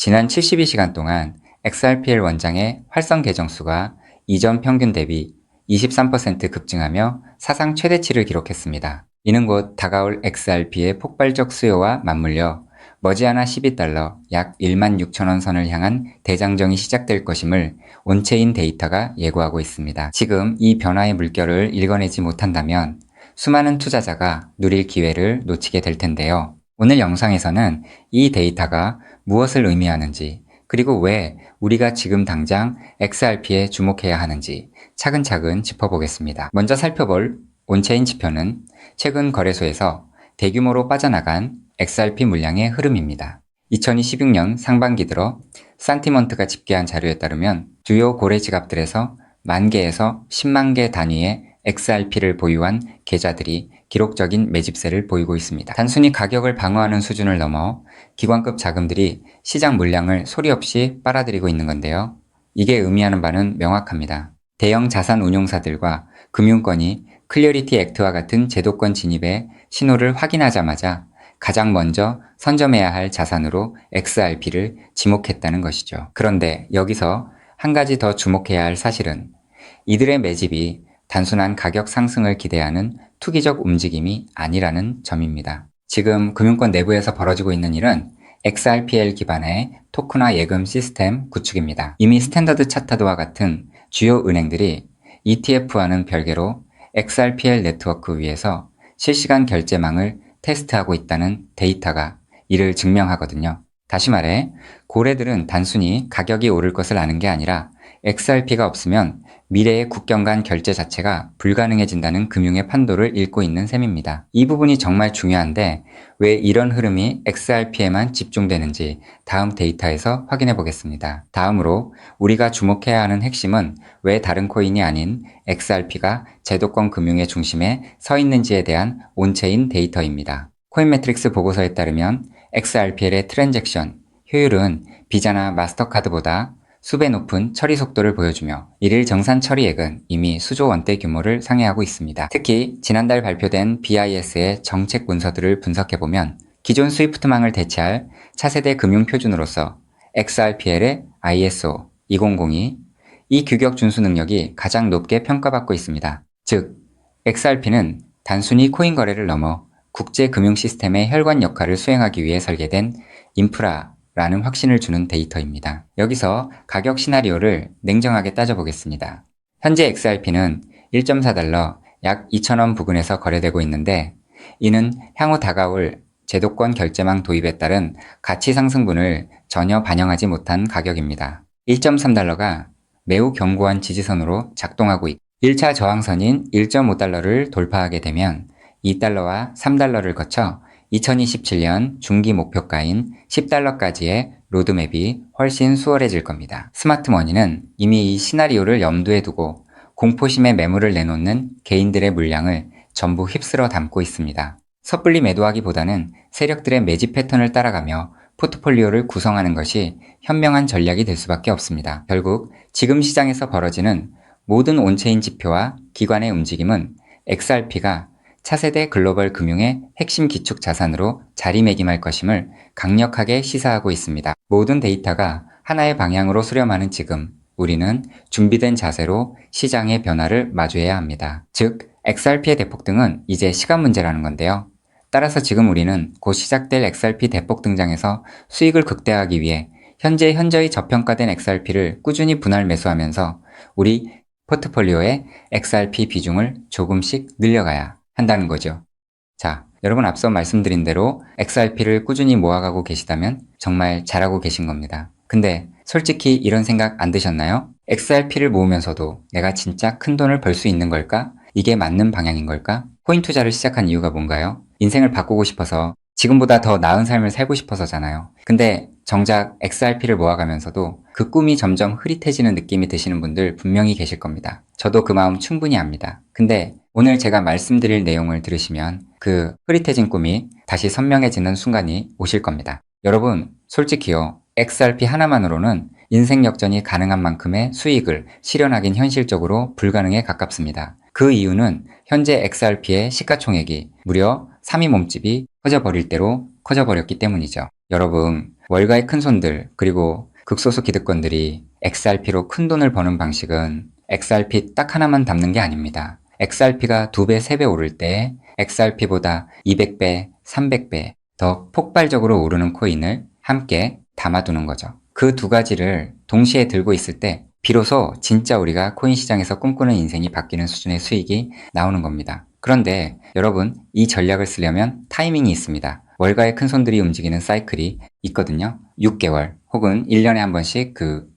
지난 72시간 동안 XRPL 원장의 활성 계정 수가 이전 평균 대비 23% 급증하며 사상 최대치를 기록했습니다. 이는 곧 다가올 XRP의 폭발적 수요와 맞물려 머지않아 12달러 약 16,000원 선을 향한 대장정이 시작될 것임을 온체인 데이터가 예고하고 있습니다. 지금 이 변화의 물결을 읽어내지 못한다면 수많은 투자자가 누릴 기회를 놓치게 될 텐데요. 오늘 영상에서는 이 데이터가 무엇을 의미하는지, 그리고 왜 우리가 지금 당장 XRP에 주목해야 하는지 차근차근 짚어보겠습니다. 먼저 살펴볼 온체인 지표는 최근 거래소에서 대규모로 빠져나간 XRP 물량의 흐름입니다. 2026년 상반기 들어 산티먼트가 집계한 자료에 따르면 주요 고래 지갑들에서 10,000개에서 10만 개 단위의 XRP를 보유한 계좌들이 기록적인 매집세를 보이고 있습니다. 단순히 가격을 방어하는 수준을 넘어 기관급 자금들이 시장 물량을 소리 없이 빨아들이고 있는 건데요. 이게 의미하는 바는 명확합니다. 대형 자산 운용사들과 금융권이 클리어리티 액트와 같은 제도권 진입의 신호를 확인하자마자 가장 먼저 선점해야 할 자산으로 XRP를 지목했다는 것이죠. 그런데 여기서 한 가지 더 주목해야 할 사실은 이들의 매집이 단순한 가격 상승을 기대하는 투기적 움직임이 아니라는 점입니다. 지금 금융권 내부에서 벌어지고 있는 일은 XRPL 기반의 토큰화 예금 시스템 구축입니다. 이미 스탠더드 차타드와 같은 주요 은행들이 ETF와는 별개로 XRPL 네트워크 위에서 실시간 결제망을 테스트하고 있다는 데이터가 이를 증명하거든요. 다시 말해, 고래들은 단순히 가격이 오를 것을 아는 게 아니라 XRP가 없으면 미래의 국경 간 결제 자체가 불가능해진다는 금융의 판도를 읽고 있는 셈입니다. 이 부분이 정말 중요한데 왜 이런 흐름이 XRP에만 집중되는지 다음 데이터에서 확인해 보겠습니다. 다음으로 우리가 주목해야 하는 핵심은 왜 다른 코인이 아닌 XRP가 제도권 금융의 중심에 서 있는지에 대한 온체인 데이터입니다. 코인매트릭스 보고서에 따르면 XRPL의 트랜잭션 효율은 비자나 마스터카드보다 수배 높은 처리 속도를 보여주며 일일 정산 처리액은 이미 수조 원대 규모를 상회하고 있습니다. 특히 지난달 발표된 BIS의 정책 문서들을 분석해보면 기존 스위프트망을 대체할 차세대 금융 표준으로서 XRPL의 ISO 2002 이 규격 준수 능력이 가장 높게 평가받고 있습니다. 즉, XRP는 단순히 코인 거래를 넘어 국제 금융 시스템의 혈관 역할을 수행하기 위해 설계된 인프라라는 확신을 주는 데이터입니다. 여기서 가격 시나리오를 냉정하게 따져보겠습니다. 현재 XRP는 1.4달러 약 2,000원 부근에서 거래되고 있는데 이는 향후 다가올 제도권 결제망 도입에 따른 가치 상승분을 전혀 반영하지 못한 가격입니다. 1.3달러가 매우 견고한 지지선으로 작동하고 있고 1차 저항선인 1.5달러를 돌파하게 되면 2달러와 3달러를 거쳐 2027년 중기 목표가인 10달러까지의 로드맵이 훨씬 수월해질 겁니다. 스마트머니는 이미 이 시나리오를 염두에 두고 공포심에 매물을 내놓는 개인들의 물량을 전부 휩쓸어 담고 있습니다. 섣불리 매도하기보다는 세력들의 매집 패턴을 따라가며 포트폴리오를 구성하는 것이 현명한 전략이 될 수밖에 없습니다. 결국 지금 시장에서 벌어지는 모든 온체인 지표와 기관의 움직임은 XRP가 차세대 글로벌 금융의 핵심 기축 자산으로 자리매김할 것임을 강력하게 시사하고 있습니다. 모든 데이터가 하나의 방향으로 수렴하는 지금 우리는 준비된 자세로 시장의 변화를 마주해야 합니다. 즉, XRP의 대폭등은 이제 시간 문제라는 건데요. 따라서 지금 우리는 곧 시작될 XRP 대폭 등장에서 수익을 극대화하기 위해 현저히 저평가된 XRP를 꾸준히 분할 매수하면서 우리 포트폴리오의 XRP 비중을 조금씩 늘려가야 한다는 거죠. 자, 여러분 앞서 말씀드린 대로 XRP를 꾸준히 모아가고 계시다면 정말 잘하고 계신 겁니다. 근데 솔직히 이런 생각 안 드셨나요? XRP를 모으면서도 내가 진짜 큰 돈을 벌 수 있는 걸까? 이게 맞는 방향인 걸까? 코인 투자를 시작한 이유가 뭔가요? 인생을 바꾸고 싶어서 지금보다 더 나은 삶을 살고 싶어서잖아요. 근데 정작 XRP를 모아가면서도 그 꿈이 점점 흐릿해지는 느낌이 드시는 분들 분명히 계실 겁니다. 저도 그 마음 충분히 압니다. 근데 오늘 제가 말씀드릴 내용을 들으시면 그 흐릿해진 꿈이 다시 선명해지는 순간이 오실 겁니다. 여러분, 솔직히요. XRP 하나만으로는 인생 역전이 가능한 만큼의 수익을 실현하긴 현실적으로 불가능에 가깝습니다. 그 이유는 현재 XRP의 시가총액이 무려 3위 몸집이 커져버릴 대로 커져버렸기 때문이죠. 여러분, 월가의 큰손들 그리고 극소수 기득권들이 XRP로 큰 돈을 버는 방식은 XRP 딱 하나만 담는 게 아닙니다. XRP가 2배, 3배 오를 때 XRP보다 200배, 300배 더 폭발적으로 오르는 코인을 함께 담아두는 거죠. 그 두 가지를 동시에 들고 있을 때 비로소 진짜 우리가 코인 시장에서 꿈꾸는 인생이 바뀌는 수준의 수익이 나오는 겁니다. 그런데 여러분, 이 전략을 쓰려면 타이밍이 있습니다. 월가의 큰손들이 움직이는 사이클이 있거든요. 6개월 혹은 1년에 한 번씩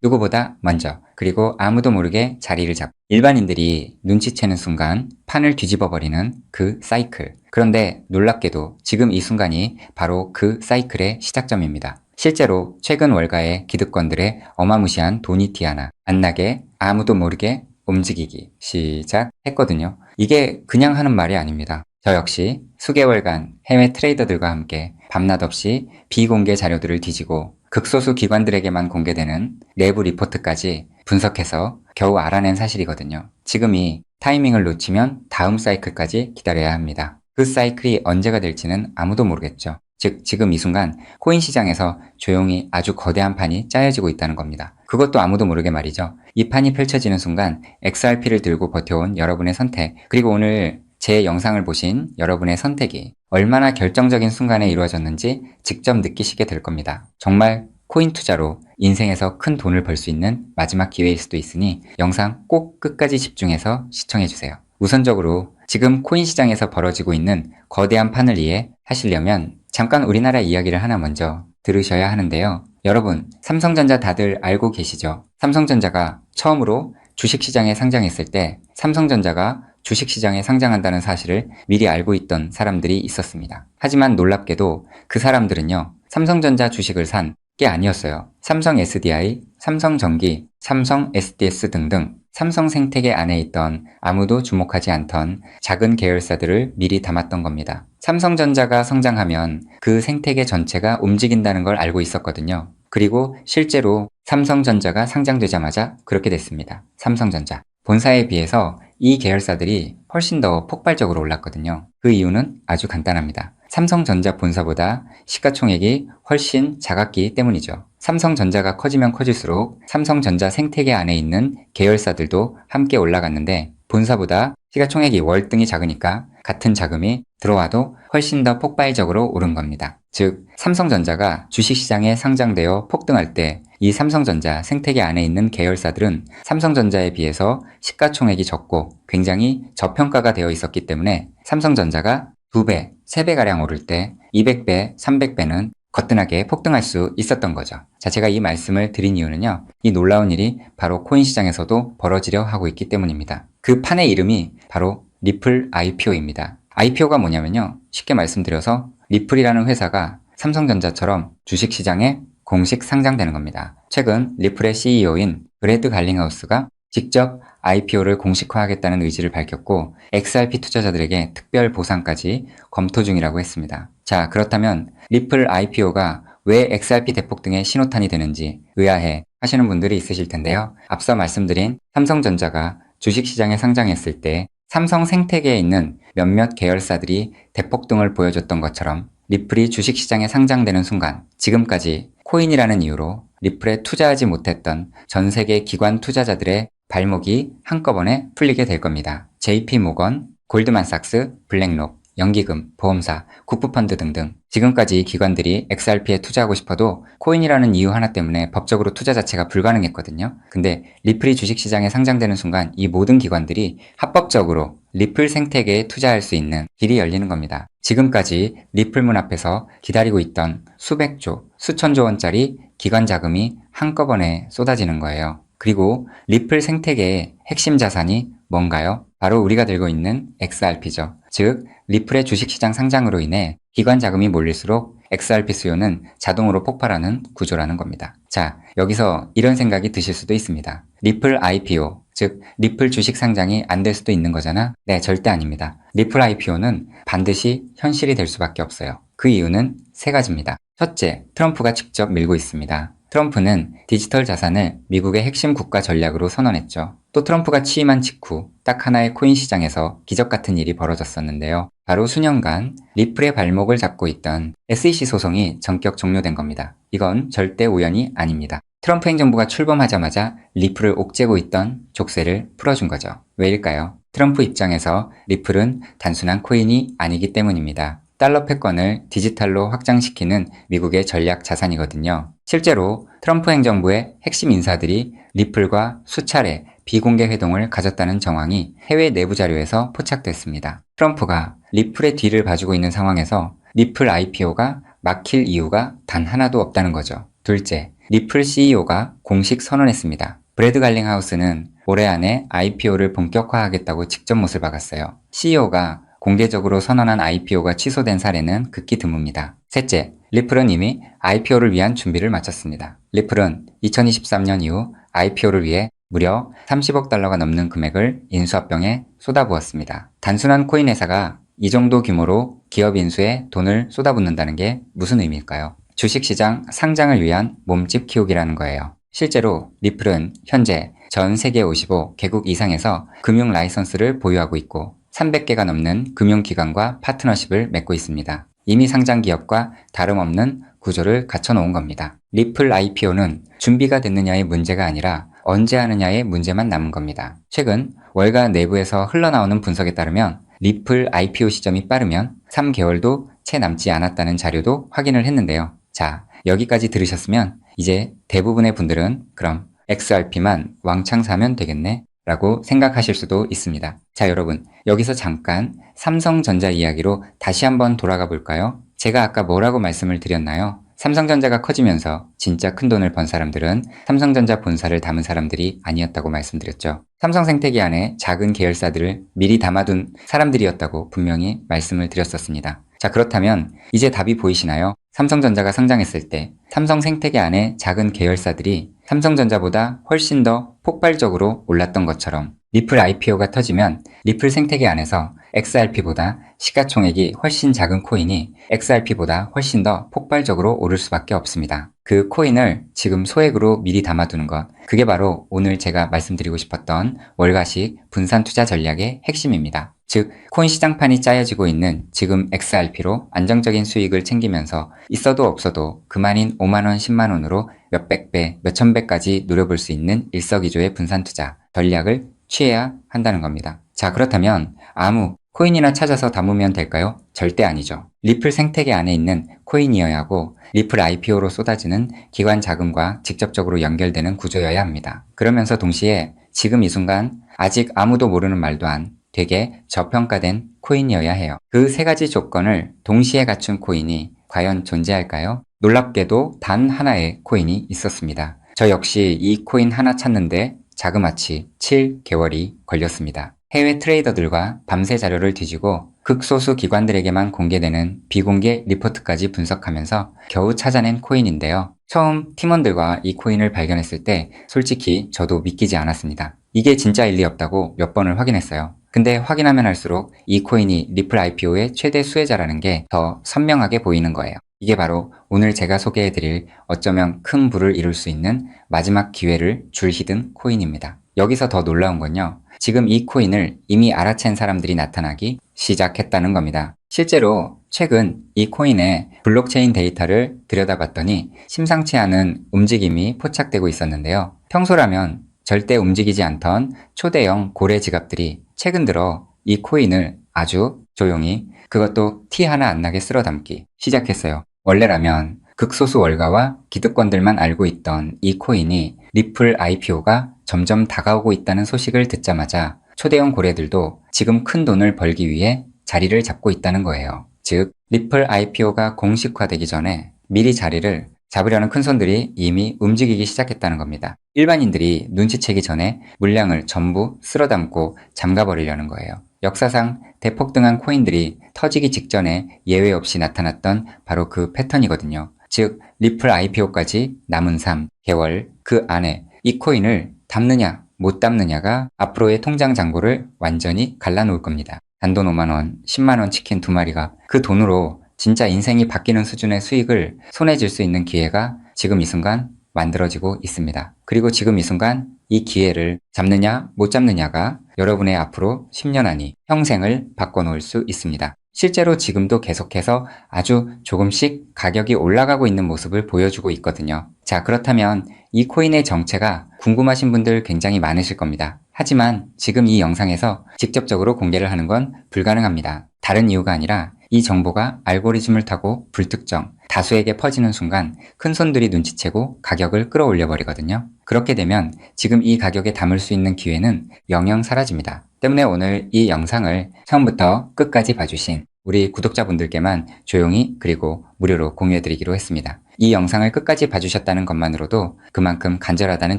누구보다 먼저 그리고 아무도 모르게 자리를 잡고 일반인들이 눈치채는 순간 판을 뒤집어 버리는 그 사이클. 그런데 놀랍게도 지금 이 순간이 바로 그 사이클의 시작점입니다. 실제로 최근 월가의 기득권들의 어마무시한 도니티 하나 안 나게 아무도 모르게 움직이기 시작했거든요. 이게 그냥 하는 말이 아닙니다. 저 역시 수개월간 해외 트레이더들과 함께 밤낮 없이 비공개 자료들을 뒤지고 극소수 기관들에게만 공개되는 내부 리포트까지 분석해서 겨우 알아낸 사실이거든요. 지금이 타이밍을 놓치면 다음 사이클까지 기다려야 합니다. 그 사이클이 언제가 될지는 아무도 모르겠죠. 즉 지금 이 순간 코인 시장에서 조용히 아주 거대한 판이 짜여지고 있다는 겁니다. 그것도 아무도 모르게 말이죠. 이 판이 펼쳐지는 순간 XRP를 들고 버텨온 여러분의 선택, 그리고 오늘 제 영상을 보신 여러분의 선택이 얼마나 결정적인 순간에 이루어졌는지 직접 느끼시게 될 겁니다. 정말 코인 투자로 인생에서 큰 돈을 벌 수 있는 마지막 기회일 수도 있으니 영상 꼭 끝까지 집중해서 시청해주세요. 우선적으로 지금 코인 시장에서 벌어지고 있는 거대한 판을 이해하시려면 잠깐 우리나라 이야기를 하나 먼저 들으셔야 하는데요. 여러분, 삼성전자 다들 알고 계시죠? 삼성전자가 처음으로 주식시장에 상장했을 때 삼성전자가 주식시장에 상장한다는 사실을 미리 알고 있던 사람들이 있었습니다. 하지만 놀랍게도 그 사람들은요, 삼성전자 주식을 산 게 아니었어요. 삼성 SDI, 삼성전기, 삼성 SDS 등등 삼성 생태계 안에 있던 아무도 주목하지 않던 작은 계열사들을 미리 담았던 겁니다. 삼성전자가 성장하면 그 생태계 전체가 움직인다는 걸 알고 있었거든요. 그리고 실제로 삼성전자가 상장되자마자 그렇게 됐습니다. 삼성전자. 본사에 비해서 이 계열사들이 훨씬 더 폭발적으로 올랐거든요. 그 이유는 아주 간단합니다. 삼성전자 본사보다 시가총액이 훨씬 작았기 때문이죠. 삼성전자가 커지면 커질수록 삼성전자 생태계 안에 있는 계열사들도 함께 올라갔는데 본사보다 시가총액이 월등히 작으니까 같은 자금이 들어와도 훨씬 더 폭발적으로 오른 겁니다. 즉, 삼성전자가 주식시장에 상장되어 폭등할 때 이 삼성전자 생태계 안에 있는 계열사들은 삼성전자에 비해서 시가총액이 적고 굉장히 저평가가 되어 있었기 때문에 삼성전자가 2배, 3배가량 오를 때 200배, 300배는 거뜬하게 폭등할 수 있었던 거죠. 자, 제가 이 말씀을 드린 이유는요, 이 놀라운 일이 바로 코인 시장에서도 벌어지려 하고 있기 때문입니다. 그 판의 이름이 바로 리플 IPO입니다. IPO가 뭐냐면요, 쉽게 말씀드려서 리플이라는 회사가 삼성전자처럼 주식시장에 공식 상장되는 겁니다. 최근 리플의 CEO인 브래드 갈링하우스가 직접 IPO를 공식화하겠다는 의지를 밝혔고 XRP 투자자들에게 특별 보상까지 검토 중이라고 했습니다. 자, 그렇다면 리플 IPO가 왜 XRP 대폭등의 신호탄이 되는지 의아해 하시는 분들이 있으실 텐데요. 앞서 말씀드린 삼성전자가 주식시장에 상장했을 때 삼성 생태계에 있는 몇몇 계열사들이 대폭등을 보여줬던 것처럼 리플이 주식시장에 상장되는 순간 지금까지 코인이라는 이유로 리플에 투자하지 못했던 전 세계 기관 투자자들의 발목이 한꺼번에 풀리게 될 겁니다. JP모건, 골드만삭스, 블랙록, 연기금, 보험사, 국부펀드 등등 지금까지 기관들이 XRP에 투자하고 싶어도 코인이라는 이유 하나 때문에 법적으로 투자 자체가 불가능했거든요. 근데 리플이 주식시장에 상장되는 순간 이 모든 기관들이 합법적으로 리플 생태계에 투자할 수 있는 길이 열리는 겁니다. 지금까지 리플 문 앞에서 기다리고 있던 수백조, 수천조 원짜리 기관 자금이 한꺼번에 쏟아지는 거예요. 그리고 리플 생태계의 핵심 자산이 뭔가요? 바로 우리가 들고 있는 XRP죠. 즉, 리플의 주식시장 상장으로 인해 기관 자금이 몰릴수록 XRP 수요는 자동으로 폭발하는 구조라는 겁니다. 자, 여기서 이런 생각이 드실 수도 있습니다. 리플 IPO, 즉 리플 주식 상장이 안 될 수도 있는 거잖아? 네, 절대 아닙니다. 리플 IPO는 반드시 현실이 될 수밖에 없어요. 그 이유는 세 가지입니다. 첫째, 트럼프가 직접 밀고 있습니다. 트럼프는 디지털 자산을 미국의 핵심 국가 전략으로 선언했죠. 또 트럼프가 취임한 직후 딱 하나의 코인 시장에서 기적 같은 일이 벌어졌었는데요. 바로 수년간 리플의 발목을 잡고 있던 SEC 소송이 전격 종료된 겁니다. 이건 절대 우연이 아닙니다. 트럼프 행정부가 출범하자마자 리플을 옥죄고 있던 족쇄를 풀어준 거죠. 왜일까요? 트럼프 입장에서 리플은 단순한 코인이 아니기 때문입니다. 달러 패권을 디지털로 확장시키는 미국의 전략 자산이거든요. 실제로 트럼프 행정부의 핵심 인사들이 리플과 수차례 비공개 회동을 가졌다는 정황이 해외 내부 자료에서 포착됐습니다. 트럼프가 리플의 뒤를 봐주고 있는 상황에서 리플 IPO가 막힐 이유가 단 하나도 없다는 거죠. 둘째, 리플 CEO가 공식 선언했습니다. 브래드 갈링하우스는 올해 안에 IPO를 본격화하겠다고 직접 못을 박았어요. CEO가 공개적으로 선언한 IPO가 취소된 사례는 극히 드뭅니다. 셋째, 리플은 이미 IPO를 위한 준비를 마쳤습니다. 리플은 2023년 이후 IPO를 위해 무려 30억 달러가 넘는 금액을 인수합병에 쏟아부었습니다. 단순한 코인 회사가 이 정도 규모로 기업 인수에 돈을 쏟아붓는다는 게 무슨 의미일까요? 주식시장 상장을 위한 몸집 키우기라는 거예요. 실제로 리플은 현재 전 세계 55개국 이상에서 금융 라이선스를 보유하고 있고 300개가 넘는 금융기관과 파트너십을 맺고 있습니다. 이미 상장 기업과 다름없는 구조를 갖춰놓은 겁니다. 리플 IPO는 준비가 됐느냐의 문제가 아니라 언제 하느냐의 문제만 남은 겁니다. 최근 월가 내부에서 흘러나오는 분석에 따르면 리플 IPO 시점이 빠르면 3개월도 채 남지 않았다는 자료도 확인을 했는데요. 자, 여기까지 들으셨으면 이제 대부분의 분들은 그럼 XRP만 왕창 사면 되겠네? 라고 생각하실 수도 있습니다. 자, 여러분, 여기서 잠깐 삼성전자 이야기로 다시 한번 돌아가 볼까요? 제가 아까 뭐라고 말씀을 드렸나요? 삼성전자가 커지면서 진짜 큰 돈을 번 사람들은 삼성전자 본사를 담은 사람들이 아니었다고 말씀드렸죠. 삼성 생태계 안에 작은 계열사들을 미리 담아둔 사람들이었다고 분명히 말씀을 드렸었습니다. 자, 그렇다면 이제 답이 보이시나요? 삼성전자가 성장했을 때 삼성 생태계 안에 작은 계열사들이 삼성전자보다 훨씬 더 폭발적으로 올랐던 것처럼 리플 IPO가 터지면 리플 생태계 안에서 XRP보다 시가총액이 훨씬 작은 코인이 XRP보다 훨씬 더 폭발적으로 오를 수밖에 없습니다. 그 코인을 지금 소액으로 미리 담아두는 것, 그게 바로 오늘 제가 말씀드리고 싶었던 월가식 분산 투자 전략의 핵심입니다. 즉, 코인 시장판이 짜여지고 있는 지금 XRP로 안정적인 수익을 챙기면서 있어도 없어도 그만인 5만원, 10만원으로 몇백 배, 몇천 배까지 노려볼 수 있는 일석이조의 분산 투자 전략을 취해야 한다는 겁니다. 자, 그렇다면 아무 코인이나 찾아서 담으면 될까요? 절대 아니죠. 리플 생태계 안에 있는 코인이어야 하고 리플 IPO로 쏟아지는 기관 자금과 직접적으로 연결되는 구조여야 합니다. 그러면서 동시에 지금 이 순간 아직 아무도 모르는 말도 안 되게 저평가된 코인이어야 해요. 그 세 가지 조건을 동시에 갖춘 코인이 과연 존재할까요? 놀랍게도 단 하나의 코인이 있었습니다. 저 역시 이 코인 하나 찾는데 자그마치 7개월이 걸렸습니다. 해외 트레이더들과 밤새 자료를 뒤지고 극소수 기관들에게만 공개되는 비공개 리포트까지 분석하면서 겨우 찾아낸 코인인데요. 처음 팀원들과 이 코인을 발견했을 때 솔직히 저도 믿기지 않았습니다. 이게 진짜일 리 없다고 몇 번을 확인했어요. 근데 확인하면 할수록 이 코인이 리플 IPO의 최대 수혜자라는 게 더 선명하게 보이는 거예요. 이게 바로 오늘 제가 소개해드릴 어쩌면 큰 부를 이룰 수 있는 마지막 기회를 줄히든 코인입니다. 여기서 더 놀라운 건요. 지금 이 코인을 이미 알아챈 사람들이 나타나기 시작했다는 겁니다. 실제로 최근 이 코인의 블록체인 데이터를 들여다봤더니 심상치 않은 움직임이 포착되고 있었는데요. 평소라면 절대 움직이지 않던 초대형 고래 지갑들이 최근 들어 이 코인을 아주 조용히 그것도 티 하나 안 나게 쓸어 담기 시작했어요. 원래라면 극소수 월가와 기득권들만 알고 있던 이 코인이 리플 IPO가 점점 다가오고 있다는 소식을 듣자마자 초대형 고래들도 지금 큰 돈을 벌기 위해 자리를 잡고 있다는 거예요. 즉, 리플 IPO가 공식화되기 전에 미리 자리를 잡으려는 큰손들이 이미 움직이기 시작했다는 겁니다. 일반인들이 눈치채기 전에 물량을 전부 쓸어담고 잠가버리려는 거예요. 역사상 대폭등한 코인들이 터지기 직전에 예외 없이 나타났던 바로 그 패턴이거든요. 즉, 리플 IPO까지 남은 3개월 그 안에 이 코인을 담느냐 못 담느냐가 앞으로의 통장 잔고를 완전히 갈라놓을 겁니다. 단돈 5만원, 10만원 치킨 2마리가 그 돈으로 진짜 인생이 바뀌는 수준의 수익을 손에 쥘 수 있는 기회가 지금 이 순간 만들어지고 있습니다. 그리고 지금 이 순간 이 기회를 잡느냐 못 잡느냐가 여러분의 앞으로 10년 안이 평생을 바꿔놓을 수 있습니다. 실제로 지금도 계속해서 아주 조금씩 가격이 올라가고 있는 모습을 보여주고 있거든요. 자, 그렇다면 이 코인의 정체가 궁금하신 분들 굉장히 많으실 겁니다. 하지만 지금 이 영상에서 직접적으로 공개를 하는 건 불가능합니다. 다른 이유가 아니라 이 정보가 알고리즘을 타고 불특정, 다수에게 퍼지는 순간 큰 손들이 눈치채고 가격을 끌어올려 버리거든요. 그렇게 되면 지금 이 가격에 담을 수 있는 기회는 영영 사라집니다. 때문에 오늘 이 영상을 처음부터 끝까지 봐주신 우리 구독자분들께만 조용히 그리고 무료로 공유해드리기로 했습니다. 이 영상을 끝까지 봐주셨다는 것만으로도 그만큼 간절하다는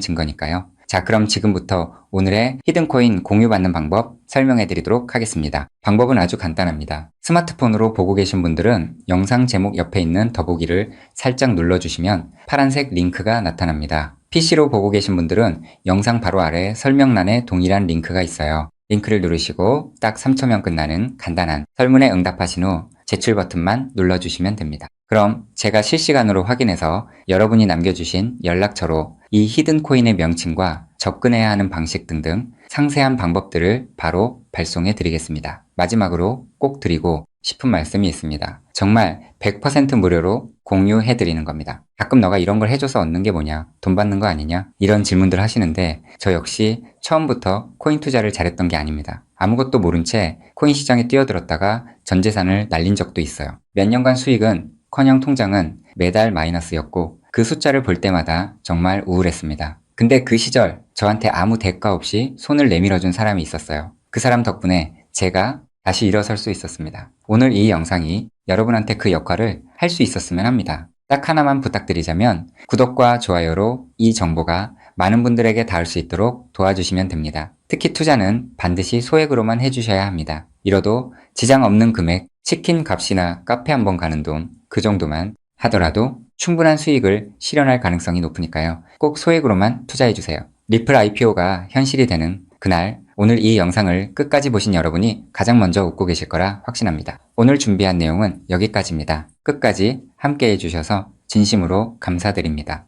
증거니까요. 자, 그럼 지금부터 오늘의 히든코인 공유받는 방법 설명해드리도록 하겠습니다. 방법은 아주 간단합니다. 스마트폰으로 보고 계신 분들은 영상 제목 옆에 있는 더보기를 살짝 눌러주시면 파란색 링크가 나타납니다. PC로 보고 계신 분들은 영상 바로 아래 설명란에 동일한 링크가 있어요. 링크를 누르시고 딱 3초면 끝나는 간단한 설문에 응답하신 후 제출 버튼만 눌러주시면 됩니다. 그럼 제가 실시간으로 확인해서 여러분이 남겨주신 연락처로 이 히든코인의 명칭과 접근해야 하는 방식 등등 상세한 방법들을 바로 발송해 드리겠습니다. 마지막으로 꼭 드리고 싶은 말씀이 있습니다. 정말 100% 무료로 공유해 드리는 겁니다. 가끔 너가 이런 걸 해줘서 얻는 게 뭐냐? 돈 받는 거 아니냐? 이런 질문들 하시는데 저 역시 처음부터 코인 투자를 잘했던 게 아닙니다. 아무것도 모른 채 코인 시장에 뛰어들었다가 전 재산을 날린 적도 있어요. 몇 년간 수익은 커녕 통장은 매달 마이너스였고 그 숫자를 볼 때마다 정말 우울했습니다. 근데 그 시절 저한테 아무 대가 없이 손을 내밀어준 사람이 있었어요. 그 사람 덕분에 제가 다시 일어설 수 있었습니다. 오늘 이 영상이 여러분한테 그 역할을 할 수 있었으면 합니다. 딱 하나만 부탁드리자면 구독과 좋아요로 이 정보가 많은 분들에게 닿을 수 있도록 도와주시면 됩니다. 특히 투자는 반드시 소액으로만 해주셔야 합니다. 이뤄도 지장 없는 금액, 치킨 값이나 카페 한번 가는 돈, 그 정도만 하더라도 충분한 수익을 실현할 가능성이 높으니까요. 꼭 소액으로만 투자해주세요. 리플 IPO가 현실이 되는 그날, 오늘 이 영상을 끝까지 보신 여러분이 가장 먼저 웃고 계실 거라 확신합니다. 오늘 준비한 내용은 여기까지입니다. 끝까지 함께 해주셔서 진심으로 감사드립니다.